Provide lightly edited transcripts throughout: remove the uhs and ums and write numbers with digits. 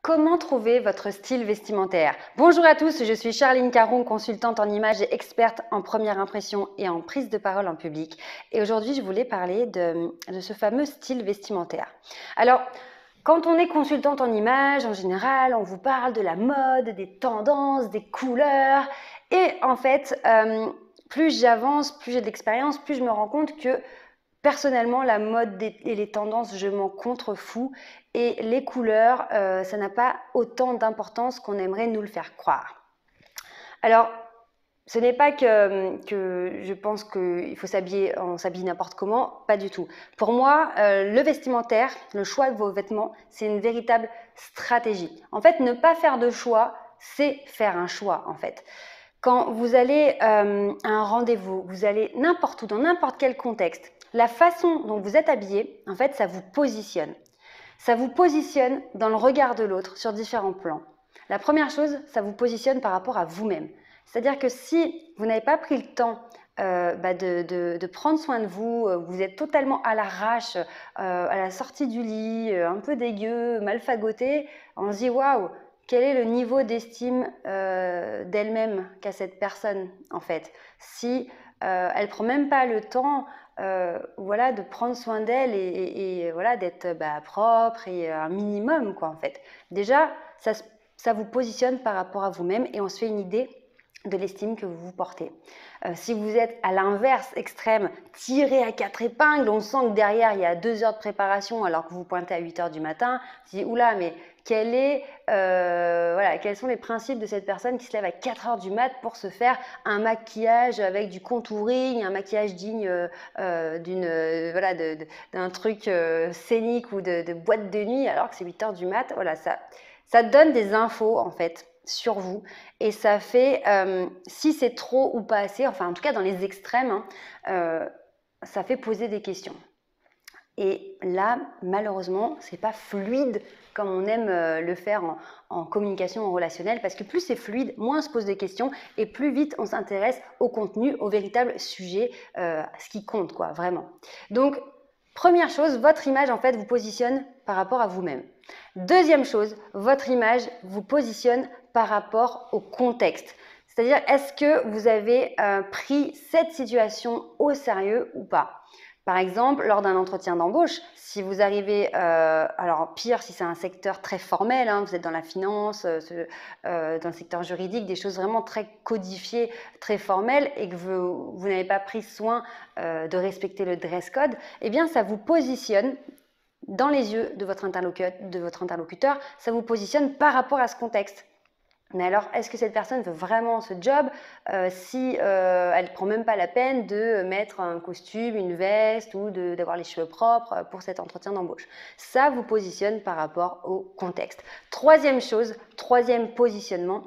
Comment trouver votre style vestimentaire? Bonjour à tous, je suis Charline Caron, consultante en images et experte en première impression et en prise de parole en public. Et aujourd'hui, je voulais parler de ce fameux style vestimentaire. Alors, quand on est consultante en images, en général, on vous parle de la mode, des tendances, des couleurs. Et en fait, plus j'avance, plus j'ai d'expérience, plus je me rends compte que personnellement, la mode et les tendances, je m'en contrefous. Et les couleurs, ça n'a pas autant d'importance qu'on aimerait nous le faire croire. Alors, ce n'est pas que je pense qu'il faut s'habiller, on s'habille n'importe comment, pas du tout. Pour moi, le vestimentaire, le choix de vos vêtements, c'est une véritable stratégie. En fait, ne pas faire de choix, c'est faire un choix, en fait. Quand vous allez à un rendez-vous, vous allez n'importe où, dans n'importe quel contexte, la façon dont vous êtes habillé, en fait, ça vous positionne. Ça vous positionne dans le regard de l'autre sur différents plans. La première chose, ça vous positionne par rapport à vous-même. C'est-à-dire que si vous n'avez pas pris le temps de prendre soin de vous, vous êtes totalement à l'arrache, à la sortie du lit, un peu dégueu, mal fagoté, on se dit waouh, quel est le niveau d'estime d'elle-même qu'a cette personne en fait. Si elle prend même pas le temps voilà, de prendre soin d'elle et voilà, d'être propre et un minimum quoi en fait. Déjà, ça vous positionne par rapport à vous-même et on se fait une idée de l'estime que vous vous portez. Si vous êtes à l'inverse extrême, tiré à quatre épingles, on sent que derrière il y a 2 heures de préparation alors que vous pointez à 8 heures du matin, vous dites oula mais quels sont les principes de cette personne qui se lève à 4 heures du mat pour se faire un maquillage avec du contouring, un maquillage digne d'un truc scénique ou de boîte de nuit alors que c'est 8 heures du mat. Voilà, ça donne des infos en fait sur vous et ça fait, si c'est trop ou pas assez, enfin en tout cas dans les extrêmes, ça fait poser des questions. Et là, malheureusement, c'est pas fluide comme on aime le faire en communication, en relationnel, parce que plus c'est fluide, moins on se pose des questions et plus vite on s'intéresse au contenu, au véritable sujet, ce qui compte, quoi, vraiment. Donc, première chose, votre image, en fait, vous positionne par rapport à vous-même. Deuxième chose, votre image vous positionne par rapport au contexte. C'est-à-dire, est-ce que vous avez pris cette situation au sérieux ou pas? Par exemple, lors d'un entretien d'embauche, si vous arrivez, alors pire si c'est un secteur très formel, hein, vous êtes dans la finance, dans le secteur juridique, des choses vraiment très codifiées, très formelles, et que vous n'avez pas pris soin de respecter le dress code, eh bien ça vous positionne dans les yeux de votre interlocuteur, ça vous positionne par rapport à ce contexte. Mais alors, est-ce que cette personne veut vraiment ce job si elle ne prend même pas la peine de mettre un costume, une veste ou d'avoir les cheveux propres pour cet entretien d'embauche? Ça vous positionne par rapport au contexte. Troisième chose, troisième positionnement,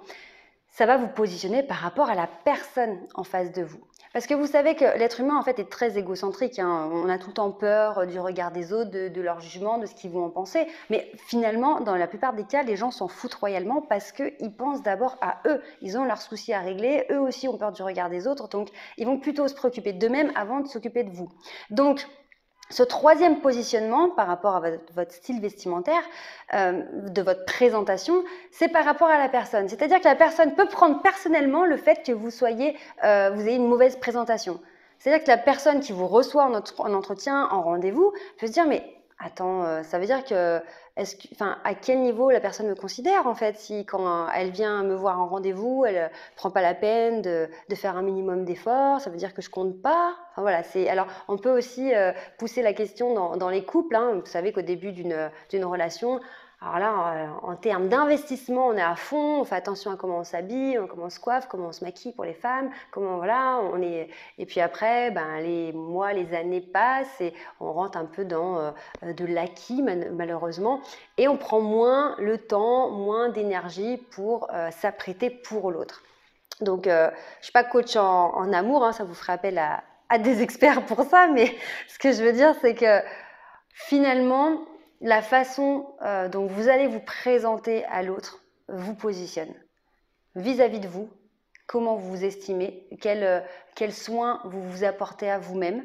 ça va vous positionner par rapport à la personne en face de vous. Parce que vous savez que l'être humain en fait est très égocentrique, hein. On a tout le temps peur du regard des autres, de leur jugement, de ce qu'ils vont en penser. Mais finalement, dans la plupart des cas, les gens s'en foutent royalement parce qu'ils pensent d'abord à eux. Ils ont leurs soucis à régler, eux aussi ont peur du regard des autres, donc ils vont plutôt se préoccuper d'eux-mêmes avant de s'occuper de vous. Donc, ce troisième positionnement par rapport à votre style vestimentaire, de votre présentation, c'est par rapport à la personne. C'est-à-dire que la personne peut prendre personnellement le fait que vous ayez une mauvaise présentation. C'est-à-dire que la personne qui vous reçoit en entretien, en rendez-vous, peut se dire mais attends, ça veut dire que, à quel niveau la personne me considère en fait si quand elle vient me voir en rendez-vous, elle prend pas la peine de faire un minimum d'efforts, ça veut dire que je compte pas. Enfin voilà, alors on peut aussi pousser la question dans les couples, hein. Vous savez qu'au début d'une relation, alors là, en termes d'investissement, on est à fond, on fait attention à comment on s'habille, comment on se coiffe, comment on se maquille pour les femmes, comment voilà, et puis après, les mois, les années passent et on rentre un peu dans de l'acquis malheureusement, et on prend moins le temps, moins d'énergie pour s'apprêter pour l'autre. Donc, je ne suis pas coach en amour, hein, ça vous ferait appel à des experts pour ça, mais ce que je veux dire, c'est que finalement, la façon dont vous allez vous présenter à l'autre vous positionne vis-à-vis de vous, comment vous vous estimez, quels soins vous vous apportez à vous-même,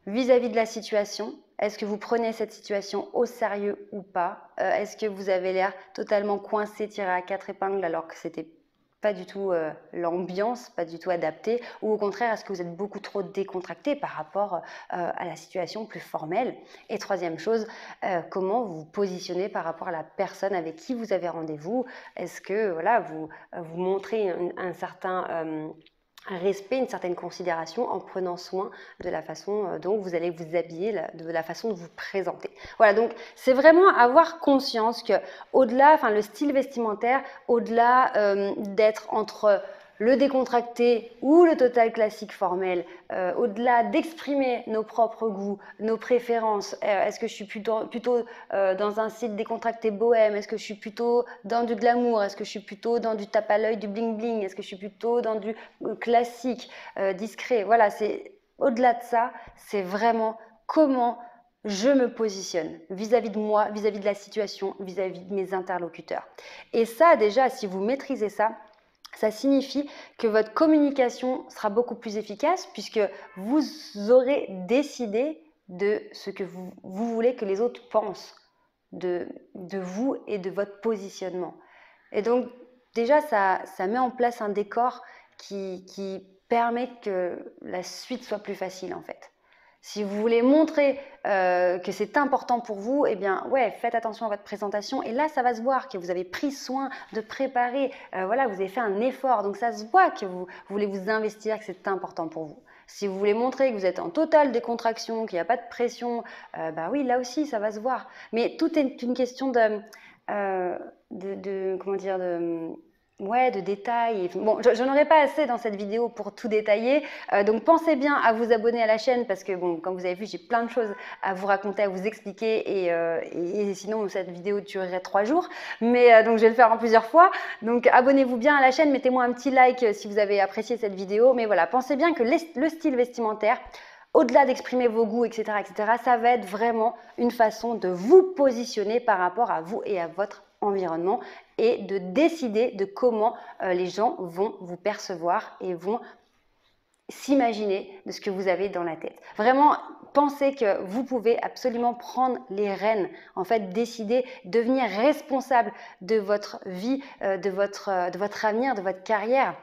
vis-à-vis de la situation Est-ce que vous prenez cette situation au sérieux ou pas? Est-ce que vous avez l'air totalement coincé, tiré à quatre épingles alors que c'était pas du tout l'ambiance, pas du tout adapté, ou au contraire, est-ce que vous êtes beaucoup trop décontracté par rapport à la situation plus formelle? Et troisième chose, comment vous vous positionnez par rapport à la personne avec qui vous avez rendez-vous? Est-ce que voilà, vous montrez un certain un respect, une certaine considération en prenant soin de la façon dont vous allez vous habiller, de la façon de vous présenter. Voilà, donc c'est vraiment avoir conscience que au-delà, enfin le style vestimentaire, au-delà d'être entre le décontracté ou le total classique formel, au-delà d'exprimer nos propres goûts, nos préférences, est-ce que je suis plutôt dans un style décontracté bohème, est-ce que je suis plutôt dans du glamour, est-ce que je suis plutôt dans du tape à l'œil, du bling bling, est-ce que je suis plutôt dans du classique, discret. Voilà, c'est au-delà de ça, c'est vraiment comment je me positionne vis-à-vis de moi, vis-à-vis de la situation, vis-à-vis de mes interlocuteurs. Et ça, déjà, si vous maîtrisez ça, ça signifie que votre communication sera beaucoup plus efficace puisque vous aurez décidé de ce que vous voulez que les autres pensent de vous et de votre positionnement. Et donc, déjà, ça met en place un décor qui permet que la suite soit plus facile en fait. Si vous voulez montrer que c'est important pour vous, eh bien, ouais, faites attention à votre présentation. Et là, ça va se voir que vous avez pris soin de préparer. Voilà, vous avez fait un effort. Donc, ça se voit que vous voulez vous investir, que c'est important pour vous. Si vous voulez montrer que vous êtes en totale décontraction, qu'il n'y a pas de pression, bah oui, là aussi, ça va se voir. Mais tout est une question comment dire, ouais, de détails. Bon, j'en aurai pas assez dans cette vidéo pour tout détailler. Donc, pensez bien à vous abonner à la chaîne parce que, bon, comme vous avez vu, j'ai plein de choses à vous raconter, à vous expliquer et sinon, cette vidéo durerait 3 jours. Mais donc, je vais le faire en plusieurs fois. Donc, abonnez-vous bien à la chaîne. Mettez-moi un petit like si vous avez apprécié cette vidéo. Mais voilà, pensez bien que le style vestimentaire, au-delà d'exprimer vos goûts, etc., ça va être vraiment une façon de vous positionner par rapport à vous et à votre environnement et de décider de comment les gens vont vous percevoir et vont s'imaginer de ce que vous avez dans la tête. Vraiment, pensez que vous pouvez absolument prendre les rênes, en fait, décider, devenir responsable de votre vie, de votre avenir, de votre carrière.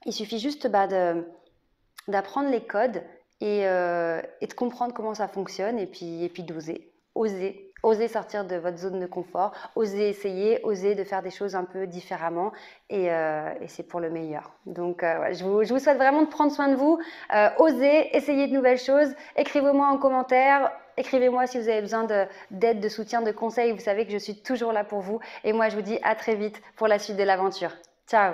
Il suffit juste d'apprendre les codes et de comprendre comment ça fonctionne et puis d'oser, oser sortir de votre zone de confort, oser essayer, oser de faire des choses un peu différemment et c'est pour le meilleur. Donc ouais, je vous souhaite vraiment de prendre soin de vous, oser, essayer de nouvelles choses, écrivez-moi en commentaire, écrivez-moi si vous avez besoin d'aide, de soutien, de conseils, vous savez que je suis toujours là pour vous et moi je vous dis à très vite pour la suite de l'aventure. Ciao!